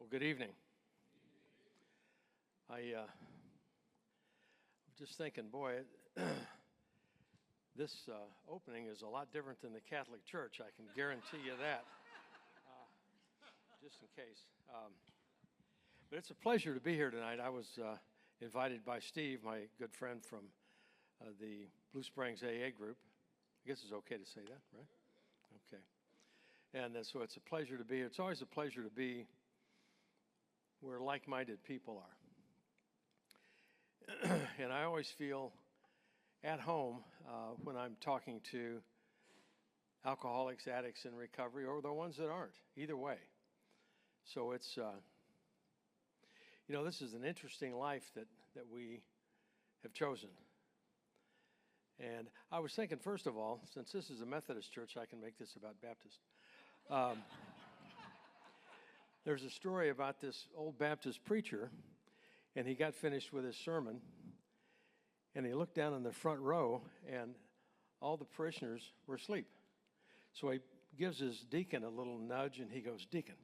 Well, good evening. I'm just thinking, boy, this opening is a lot different than the Catholic Church. I can guarantee you that, just in case. But it's a pleasure to be here tonight. I was invited by Steve, my good friend from the Blue Springs AA group. I guess it's okay to say that, right? Okay. And so it's a pleasure to be here. It's always a pleasure to be where like-minded people are. And I always feel at home when I'm talking to alcoholics, addicts in recovery, or the ones that aren't, either way. So it's, this is an interesting life that we have chosen. And I was thinking, first of all, since this is a Methodist church, I can make this about Baptist. There's a story about this old Baptist preacher, and he got finished with his sermon, and he looked down in the front row, and all the parishioners were asleep. So he gives his deacon a little nudge, and he goes, "Deacon,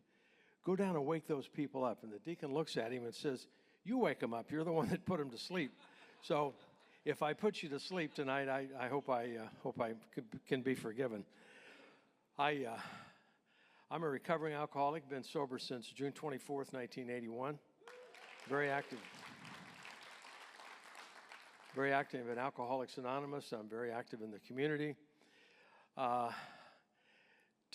go down and wake those people up." And the deacon looks at him and says, "You wake them up. You're the one that put them to sleep." So if I put you to sleep tonight, I hope I can be forgiven. I'm a recovering alcoholic, been sober since June 24th, 1981. Very active in Alcoholics Anonymous. I'm very active in the community. To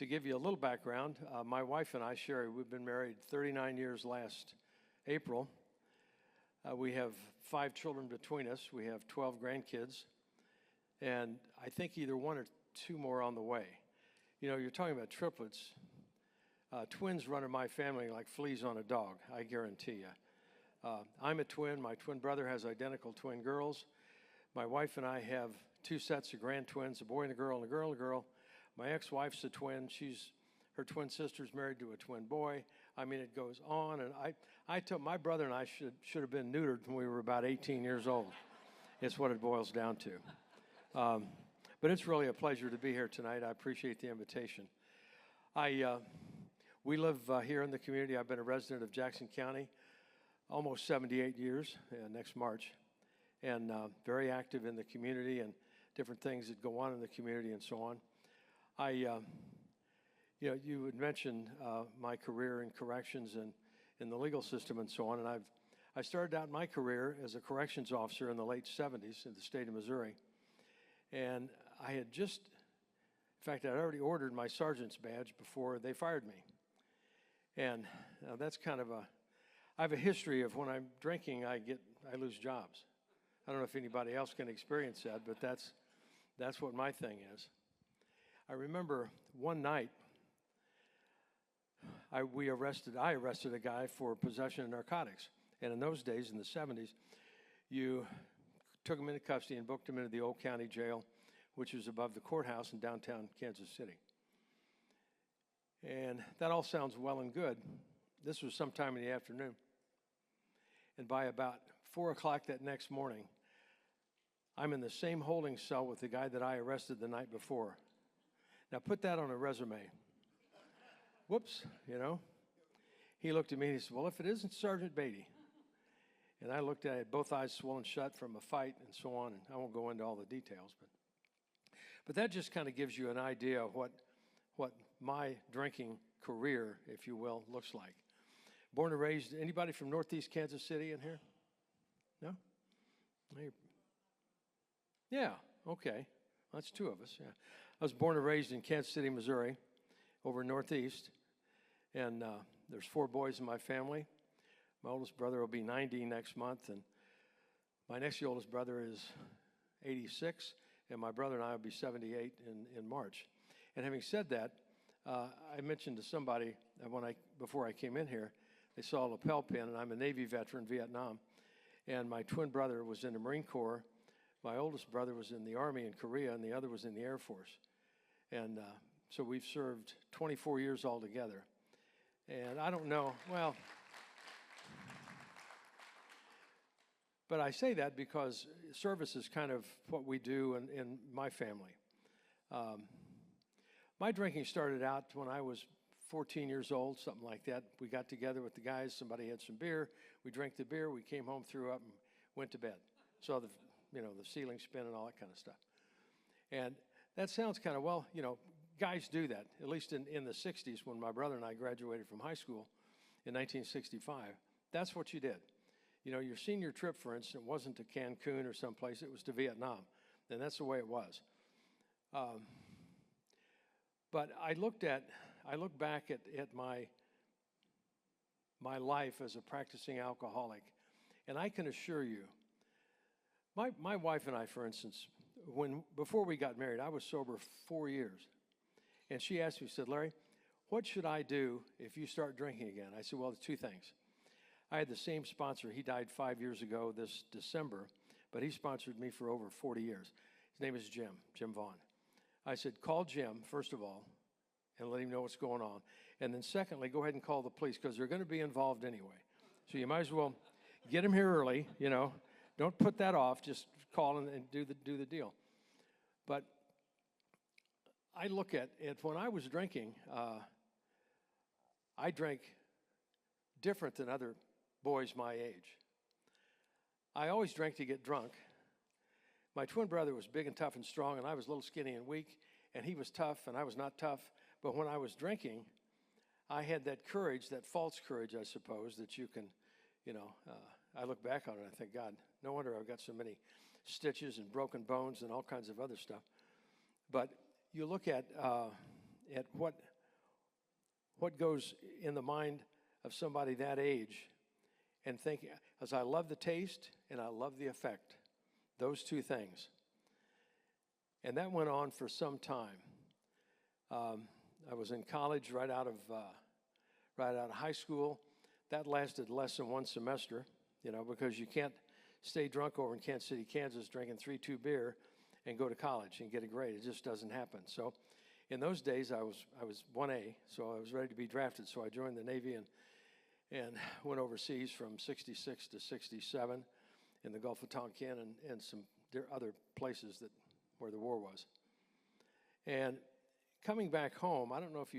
give you a little background, my wife and I, Sherry, we've been married 39 years last April. We have 5 children between us. We have 12 grandkids, and I think either 1 or 2 more on the way. You know, you're talking about triplets. Twins run in my family like fleas on a dog, I guarantee you. I'm a twin. My twin brother has identical twin girls. My wife and I have 2 sets of grand twins, a boy and a girl, and a girl and a girl. My ex-wife's a twin. Her twin sister's married to a twin boy. I mean, it goes on. And I told my brother and I should have been neutered when we were about 18 years old. It's what it boils down to. But it's really a pleasure to be here tonight. I appreciate the invitation. We live here in the community. I've been a resident of Jackson County almost 78 years, next March, and very active in the community and different things that go on in the community and so on. You had mentioned my career in corrections and in the legal system and so on, and I started out my career as a corrections officer in the late 70s in the state of Missouri, and I'd already ordered my sergeant's badge before they fired me. And that's kind of I have a history of when I'm drinking, I lose jobs. I don't know if anybody else can experience that, but that's what my thing is. I remember one night, I arrested a guy for possession of narcotics. And in those days, in the 70s, you took him into custody and booked him into the old county jail, which was above the courthouse in downtown Kansas City. And that all sounds well and good. This was sometime in the afternoon. And by about 4 o'clock that next morning, I'm in the same holding cell with the guy that I arrested the night before. Now put that on a resume. Whoops, He looked at me and he said, "Well, if it isn't Sergeant Beaty." And I looked at it, both eyes swollen shut from a fight and so on, and I won't go into all the details, but that just kind of gives you an idea of what my drinking career, if you will, looks like. Born and raised, anybody from Northeast Kansas City in here? No? Yeah, okay. That's 2 of us, yeah. I was born and raised in Kansas City, Missouri, over Northeast, and there's 4 boys in my family. My oldest brother will be 90 next month, and my next oldest brother is 86, and my brother and I will be 78 in March. And having said that, I mentioned to somebody before I came in here, they saw a lapel pin, and I'm a Navy veteran, Vietnam, and my twin brother was in the Marine Corps. My oldest brother was in the Army in Korea, and the other was in the Air Force. And so we've served 24 years altogether. And I don't know, but I say that because service is kind of what we do in my family. My drinking started out when I was 14 years old, something like that. We got together with the guys. Somebody had some beer. We drank the beer. We came home, threw up, and went to bed. Saw the ceiling spin and all that kind of stuff. And that sounds kind of, well, guys do that, at least in the 60s when my brother and I graduated from high school in 1965. That's what you did. Your senior trip, for instance, wasn't to Cancun or someplace. It was to Vietnam. And that's the way it was. But I look back at my life as a practicing alcoholic, and I can assure you, my wife and I, for instance, before we got married, I was sober 4 years. And she asked me, said, Larry, what should I do if you start drinking again? I said, well, there's two things. I had the same sponsor. He died 5 years ago this December, but he sponsored me for over 40 years. His name is Jim Vaughn. I said, call Jim, first of all, and let him know what's going on. And then secondly, go ahead and call the police because they're going to be involved anyway. So you might as well get them here early, Don't put that off. Just call and do the deal. But I look at it, when I was drinking, I drank different than other boys my age. I always drank to get drunk. My twin brother was big and tough and strong, and I was a little skinny and weak, and he was tough, and I was not tough. But when I was drinking, I had that courage, that false courage, I suppose, that you can, I look back on it and I think, God, no wonder I've got so many stitches and broken bones and all kinds of other stuff. But you look at what goes in the mind of somebody that age and think, as I love the taste and I love the effect, those two things. And that went on for some time. I was in college right out of high school. That lasted less than one semester, because you can't stay drunk over in Kansas City, Kansas, drinking 3.2 beer and go to college and get a grade. It just doesn't happen. So in those days, I was 1A, so I was ready to be drafted. So I joined the Navy and went overseas from 66 to 67 in the Gulf of Tonkin and some other places where the war was. And coming back home, I don't know if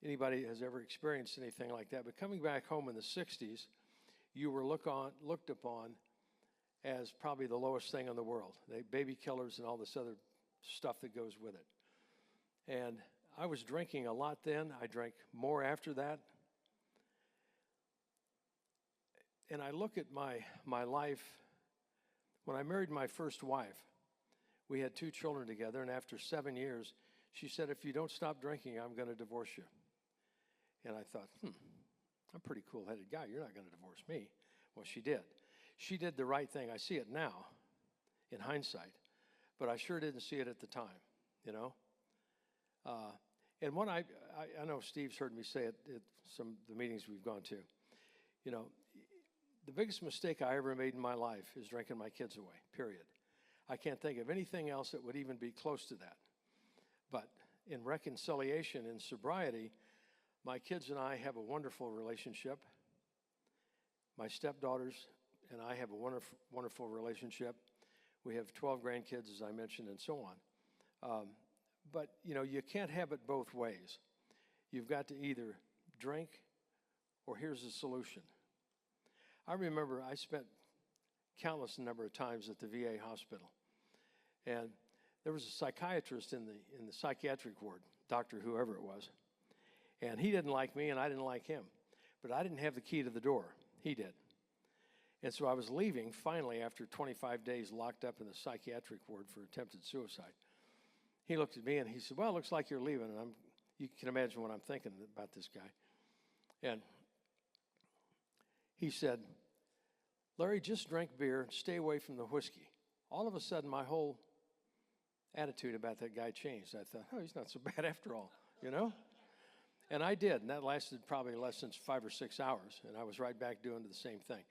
anybody has ever experienced anything like that, but coming back home in the 60s, you were looked upon as probably the lowest thing in the world. Baby killers and all this other stuff that goes with it. And I was drinking a lot then. I drank more after that. And I look at my life. When I married my first wife, we had 2 children together, and after 7 years, she said, if you don't stop drinking, I'm going to divorce you. And I thought, I'm a pretty cool-headed guy. You're not going to divorce me. Well, she did. She did the right thing. I see it now in hindsight, but I sure didn't see it at the time, And what I know Steve's heard me say it at some of the meetings we've gone to, the biggest mistake I ever made in my life is drinking my kids away, period. I can't think of anything else that would even be close to that. But in reconciliation and sobriety, my kids and I have a wonderful relationship. My stepdaughters and I have a wonderful, wonderful relationship. We have 12 grandkids, as I mentioned, and so on. But, you can't have it both ways. You've got to either drink or here's the solution. I remember I spent countless number of times at the VA hospital. And there was a psychiatrist in the psychiatric ward, doctor, whoever it was. And he didn't like me and I didn't like him. But I didn't have the key to the door. He did. And so I was leaving finally after 25 days locked up in the psychiatric ward for attempted suicide. He looked at me and he said, well, it looks like you're leaving. And you can imagine what I'm thinking about this guy. And he said, Larry, just drink beer and stay away from the whiskey. All of a sudden, my whole attitude about that guy changed. I thought, oh, he's not so bad after all, And I did, and that lasted probably less than 5 or 6 hours, and I was right back doing the same thing.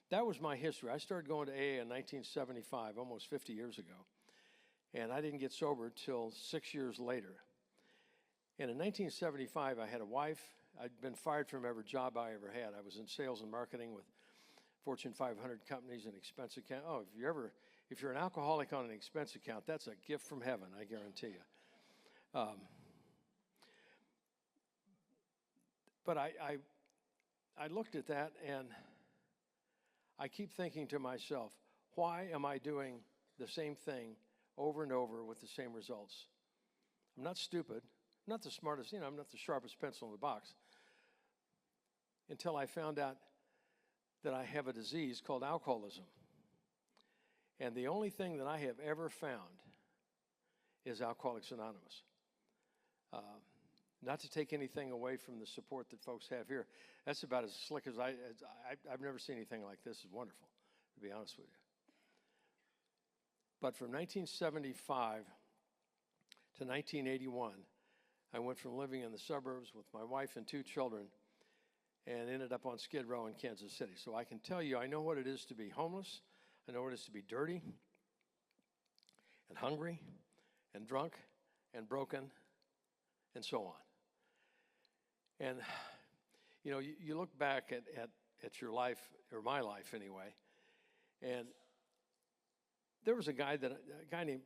That was my history. I started going to AA in 1975, almost 50 years ago, and I didn't get sober until 6 years later. And in 1975, I had a wife. I'd been fired from every job I ever had. I was in sales and marketing with Fortune 500 companies and expense account. Oh, if you're an alcoholic on an expense account, that's a gift from heaven, I guarantee you. But I looked at that, and I keep thinking to myself, why am I doing the same thing over and over with the same results? I'm not stupid. I'm not the smartest, I'm not the sharpest pencil in the box. Until I found out that I have a disease called alcoholism. And the only thing that I have ever found is Alcoholics Anonymous. Not to take anything away from the support that folks have here. That's about as slick as I've never seen anything like this. It's wonderful, to be honest with you. But from 1975 to 1981, I went from living in the suburbs with my wife and 2 children and ended up on Skid Row in Kansas City. So I can tell you, I know what it is to be homeless. I know what it is to be dirty and hungry and drunk and broken and so on. And, you look back at your life, or my life anyway, and there was a guy named,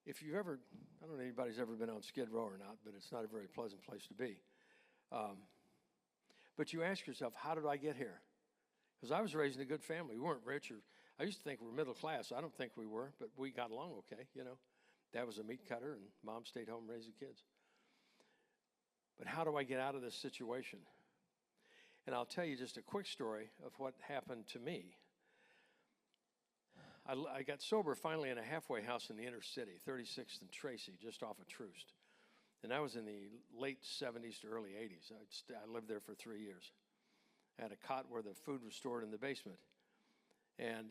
if you've ever, I don't know if anybody's ever been on Skid Row or not, but it's not a very pleasant place to be. But you ask yourself, how did I get here? Because I was raised in a good family. We weren't rich, or I used to think we were middle class. I don't think we were, but we got along okay, Dad was a meat cutter, and Mom stayed home raising kids. But how do I get out of this situation? And I'll tell you just a quick story of what happened to me. I got sober finally in a halfway house in the inner city, 36th and Tracy, just off of Troost. And that was in the late 70s to early 80s. I lived there for 3 years. I had a cot where the food was stored in the basement. And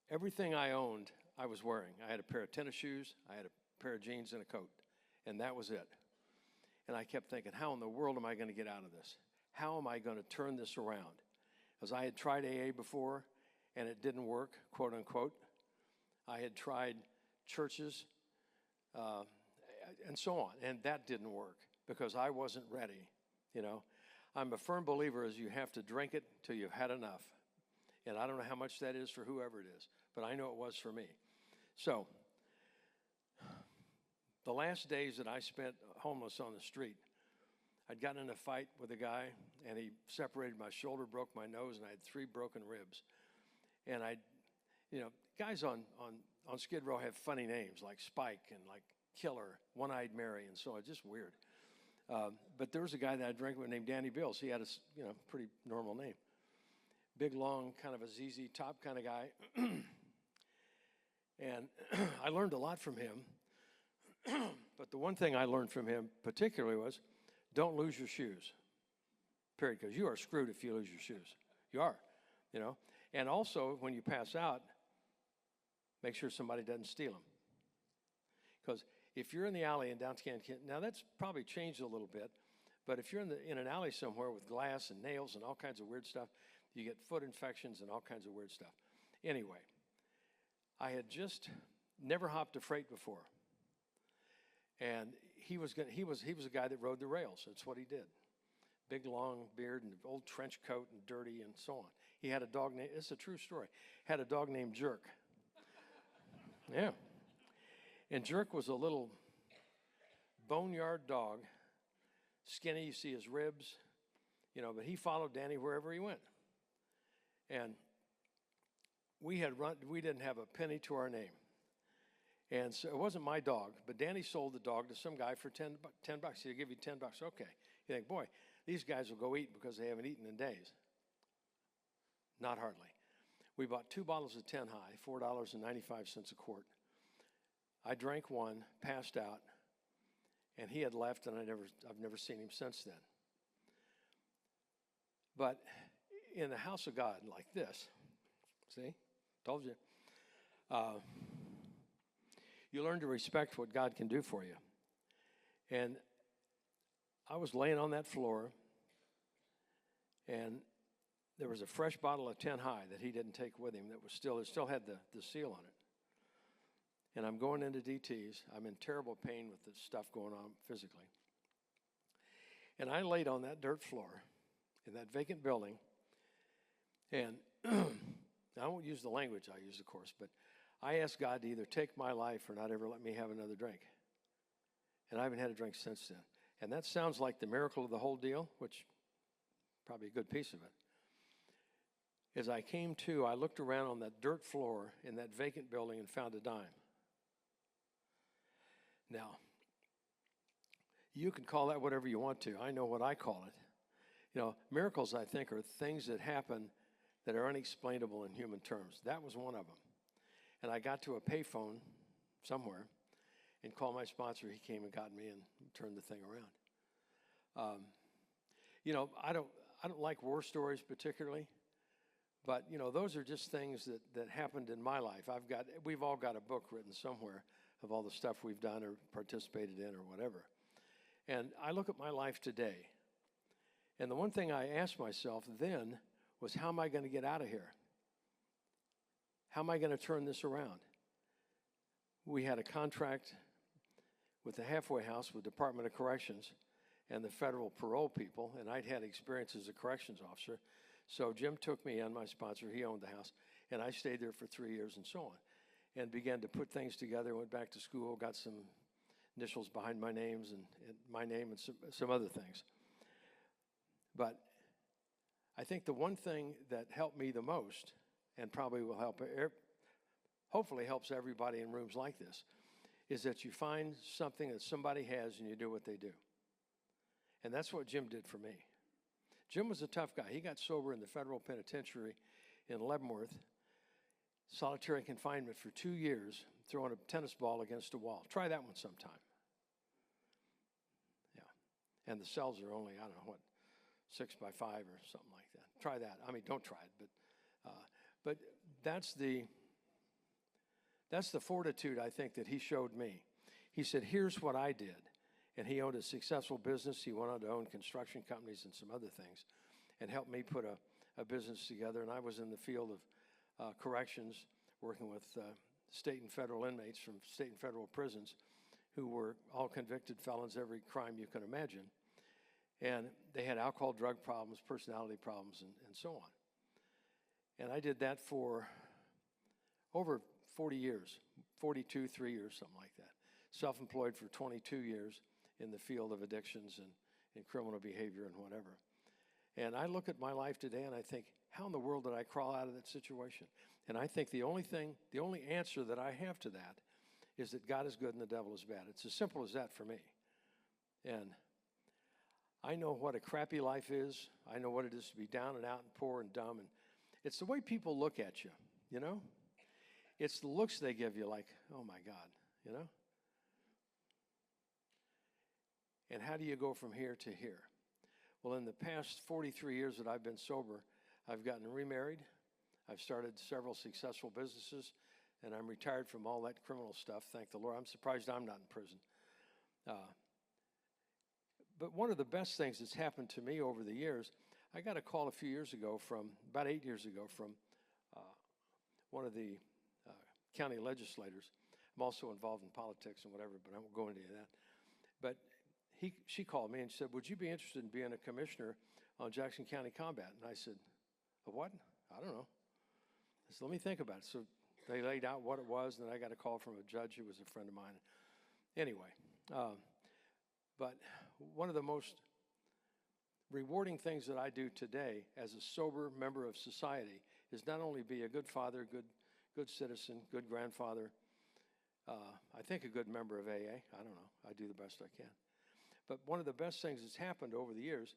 everything I owned, I was wearing. I had a pair of tennis shoes, I had a pair of jeans and a coat, and that was it. And I kept thinking, how in the world am I going to get out of this? How am I going to turn this around? Because I had tried AA before, and it didn't work, quote unquote. I had tried churches and so on, and that didn't work because I wasn't ready, I'm a firm believer as you have to drink it till you've had enough. And I don't know how much that is for whoever it is, but I know it was for me. So the last days that I spent homeless on the street, I'd gotten in a fight with a guy, and he separated my shoulder, broke my nose, and I had 3 broken ribs. And guys on Skid Row have funny names like Spike and like Killer, One-Eyed Mary, and so on. Just weird. But there was a guy that I drank with named Danny Bills. He had a pretty normal name. Big, long, kind of a ZZ Top kind of guy. And I learned a lot from him. But the one thing I learned from him particularly was, don't lose your shoes, period, because you are screwed if you lose your shoes. You are, And also, when you pass out, make sure somebody doesn't steal them. Because if you're in the alley in downtown, now that's probably changed a little bit, but if you're in an alley somewhere with glass and nails and all kinds of weird stuff, you get foot infections and all kinds of weird stuff. Anyway, I had just never hopped a freight before. And he was a guy that rode the rails. That's what he did. Big, long beard and old trench coat and dirty and so on. He had a dog named, it's a true story, had a dog named Jerk. Yeah. And Jerk was a little boneyard dog, skinny, you see his ribs, but he followed Danny wherever he went. And we didn't have a penny to our name. And so it wasn't my dog, but Danny sold the dog to some guy for $10. He'll give you $10. Okay. You think, boy, these guys will go eat because they haven't eaten in days. Not hardly. We bought 2 bottles of 10 High, $4.95 a quart. I drank one, passed out, and he had left, and I've never seen him since then. But in the house of God, like this, see, told you, you learn to respect what God can do for you. And I was laying on that floor, and there was a fresh bottle of 10 High that he didn't take with him that was it still had the seal on it. And I'm going into DTs. I'm in terrible pain with the stuff going on physically. And I laid on that dirt floor in that vacant building, and I won't use the language I use, of course, but I asked God to either take my life or not ever let me have another drink. And I haven't had a drink since then. And that sounds like the miracle of the whole deal, which probably a good piece of it. As I came to, I looked around on that dirt floor in that vacant building and found a dime. Now, you can call that whatever you want to. I know what I call it. You know, miracles, I think, are things that happen that are unexplainable in human terms. That was one of them. And I got to a payphone somewhere and called my sponsor. He came and got me and turned the thing around. You know, I don't like war stories particularly, but you know, those are just things that happened in my life. We've all got a book written somewhere of all the stuff we've done or participated in or whatever. And I look at my life today, and the one thing I asked myself then was, how am I going to get out of here? How am I going to turn this around? We had a contract with the halfway house with Department of Corrections and the federal parole people, and I'd had experience as a corrections officer. So Jim took me and my sponsor, he owned the house, and I stayed there for 3 years and so on, and began to put things together, went back to school, got some initials behind my names and my name and some other things. But I think the one thing that helped me the most, and probably will help, hopefully helps everybody in rooms like this, is that you find something that somebody has and you do what they do. And that's what Jim did for me. Jim was a tough guy. He got sober in the federal penitentiary in Leavenworth, solitary confinement for 2 years, throwing a tennis ball against a wall. Try that one sometime. Yeah. And the cells are only, I don't know, what, 6 by 5 or something like that. Try that. I mean, don't try it, but that's the fortitude, I think, that he showed me. He said, here's what I did. And he owned a successful business. He went on to own construction companies and some other things and helped me put a business together. And I was in the field of corrections, working with state and federal inmates from state and federal prisons who were all convicted felons, every crime you can imagine. And they had alcohol, drug problems, personality problems, and so on. And I did that for over 40 years, 42, 3 years, something like that. Self-employed for 22 years in the field of addictions and criminal behavior and whatever. And I look at my life today and I think, how in the world did I crawl out of that situation? And I think the only answer that I have to that is that God is good and the devil is bad. It's as simple as that for me. And I know what a crappy life is. I know what it is to be down and out and poor and dumb. And it's the way people look at you, you know? It's the looks they give you like, oh my God, you know? And how do you go from here to here? Well, in the past 43 years that I've been sober, I've gotten remarried. I've started several successful businesses, and I'm retired from all that criminal stuff, thank the Lord. I'm surprised I'm not in prison. But one of the best things that's happened to me over the years, I got a call a few years ago about 8 years ago, from one of the county legislators. I'm also involved in politics and whatever, but I won't go into that. But she called me and said, would you be interested in being a commissioner on Jackson County Combat? And I said, a what? I don't know. I said, let me think about it. So they laid out what it was, and then I got a call from a judge who was a friend of mine. Anyway, but one of the most rewarding things that I do today as a sober member of society is not only be a good father, good citizen, good grandfather, I think a good member of AA. I don't know. I do the best I can. But one of the best things that's happened over the years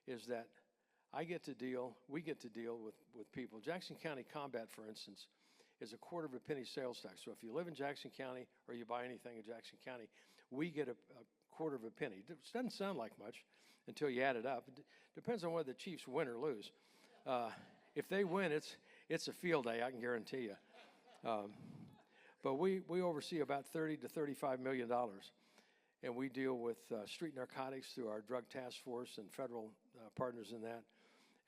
is that we get to deal with people. Jackson County Combat, for instance, is a quarter of a penny sales tax. So if you live in Jackson County or you buy anything in Jackson County, we get a quarter of a penny. It doesn't sound like much until you add it up. It depends on whether the Chiefs win or lose. If they win, it's a field day, I can guarantee you. But we oversee about $30 to $35 million. And we deal with street narcotics through our drug task force and federal partners in that.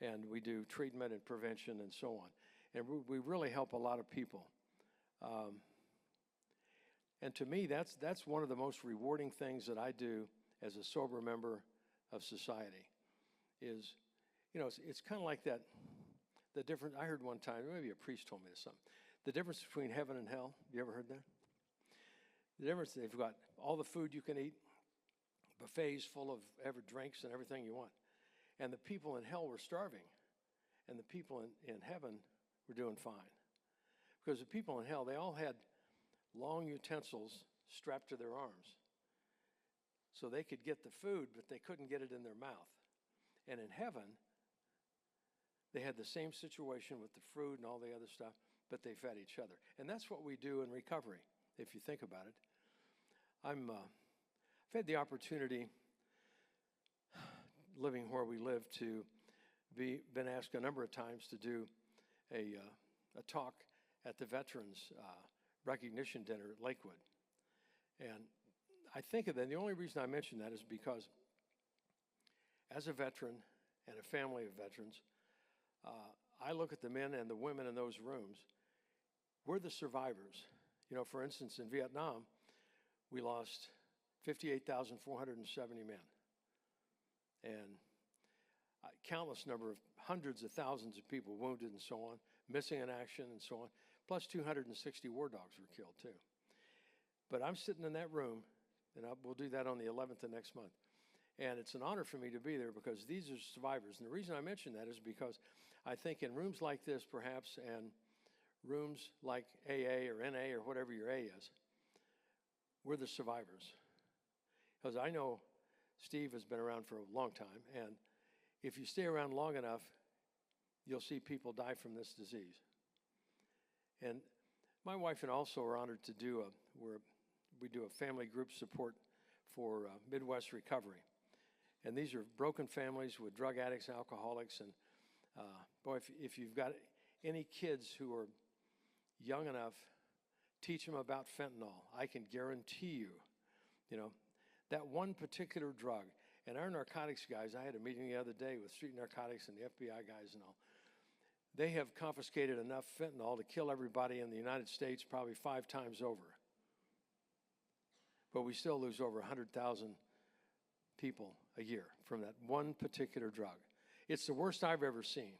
And we do treatment and prevention and so on. And we really help a lot of people. And to me, that's one of the most rewarding things that I do as a sober member of society is, you know, it's kind of like that, the difference. I heard one time, maybe a priest told me this something, the difference between heaven and hell. You ever heard that? The difference, they've got all the food you can eat, buffets full of drinks and everything you want. And the people in hell were starving, and the people in heaven were doing fine. Because the people in hell, they all had long utensils strapped to their arms. So they could get the food, but they couldn't get it in their mouth. And in heaven, they had the same situation with the fruit and all the other stuff, but they fed each other. And that's what we do in recovery, if you think about it. I've had the opportunity, living where we live, to been asked a number of times to do a talk at the Veterans Recognition Dinner at Lakewood. And I think of that, the only reason I mention that is because as a veteran and a family of veterans, I look at the men and the women in those rooms. We're the survivors. You know, for instance, in Vietnam, we lost 58,470 men. And countless number of hundreds of thousands of people wounded and so on, missing in action and so on, plus 260 war dogs were killed too. But I'm sitting in that room, and we'll do that on the 11th of next month. And it's an honor for me to be there because these are survivors. And the reason I mention that is because I think in rooms like this, perhaps, and rooms like AA or NA or whatever your A is, we're the survivors. Because I know Steve has been around for a long time, and if you stay around long enough, you'll see people die from this disease. And my wife and I also are honored to do we do a family group support for Midwest recovery. And these are broken families with drug addicts, alcoholics, and boy, if you've got any kids who are young enough, teach them about fentanyl. I can guarantee you, that one particular drug. And our narcotics guys, I had a meeting the other day with street narcotics and the FBI guys and all. They have confiscated enough fentanyl to kill everybody in the United States probably 5 times over. But we still lose over 100,000 people a year from that one particular drug. It's the worst I've ever seen.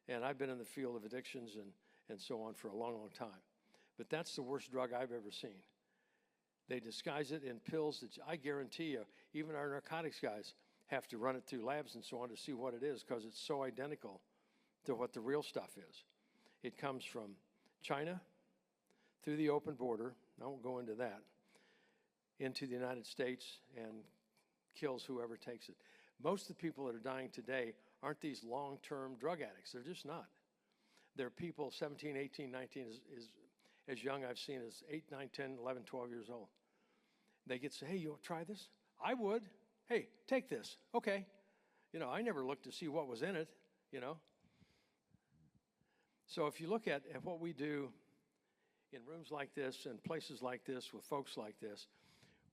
And I've been in the field of addictions and so on for a long, long time. But that's the worst drug I've ever seen. They disguise it in pills that I guarantee you, even our narcotics guys have to run it through labs and so on to see what it is because it's so identical to what the real stuff is. It comes from China through the open border, I won't go into that, into the United States and kills whoever takes it. Most of the people that are dying today aren't these long-term drug addicts. They're just not. They're people 17, 18, 19, as young I've seen as 8, 9, 10, 11, 12 years old. They get to say, hey, you want to try this? I would. Hey, take this. Okay. I never looked to see what was in it, So if you look at what we do in rooms like this and places like this with folks like this,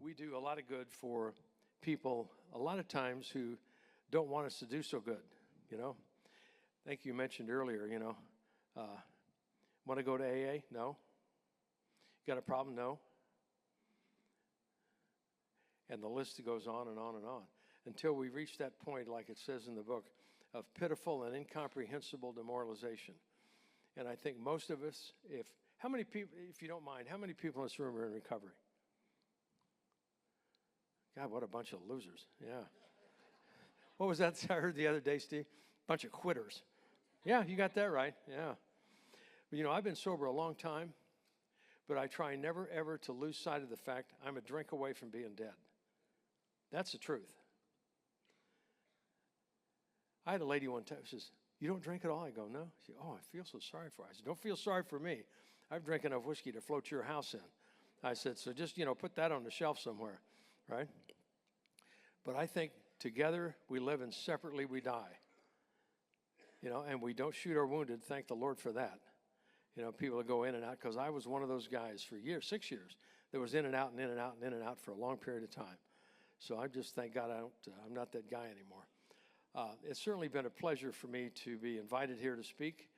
we do a lot of good for people a lot of times who don't want us to do so good, I think you mentioned earlier, want to go to AA? No. Got a problem? No. And the list goes on and on and on until we reach that point, like it says in the book, of pitiful and incomprehensible demoralization. And I think most of us, how many people, if you don't mind, how many people in this room are in recovery? God, what a bunch of losers. Yeah. What was that I heard the other day, Steve? Bunch of quitters. Yeah, you got that right. Yeah. But I've been sober a long time, but I try never, ever to lose sight of the fact I'm a drink away from being dead. That's the truth. I had a lady one time who says, you don't drink at all? I go, no. She said, oh, I feel so sorry for her. I said, don't feel sorry for me. I've drank enough whiskey to float your house in. I said, so just, put that on the shelf somewhere, right? But I think together we live and separately we die. And we don't shoot our wounded. Thank the Lord for that. People that go in and out, because I was one of those guys for years, 6 years, that was in and out and in and out and in and out for a long period of time. So I just thank God I'm not that guy anymore. It's certainly been a pleasure for me to be invited here to speak,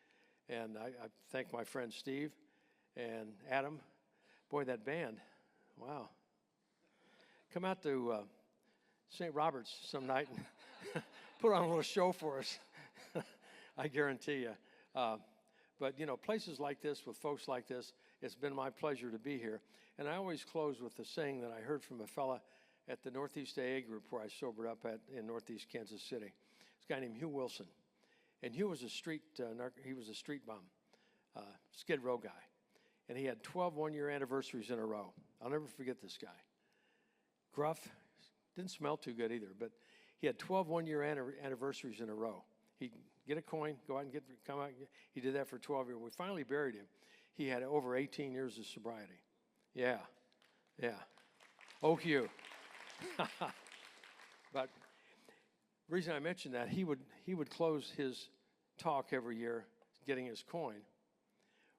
and I thank my friend Steve and Adam. Boy, that band, wow. Come out to St. Robert's some night and put on a little show for us. I guarantee you. But, places like this with folks like this, it's been my pleasure to be here. And I always close with the saying that I heard from a fella at the Northeast AA group where I sobered up at in Northeast Kansas City. This guy named Hugh Wilson. And Hugh was a street bum, Skid Row guy. And he had 12 one-year anniversaries in a row. I'll never forget this guy. Gruff, didn't smell too good either, but he had 12 one-year anniversaries in a row. He'd get a coin, go out and come out. He did that for 12 years. We finally buried him. He had over 18 years of sobriety. Yeah. Oh, Hugh. But the reason I mentioned that, he would close his talk every year, getting his coin,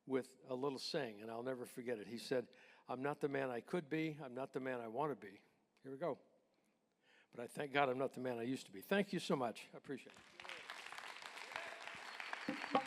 with a little saying, and I'll never forget it. He said, "I'm not the man I could be. I'm not the man I want to be." Here we go. But I thank God I'm not the man I used to be. Thank you so much. I appreciate it.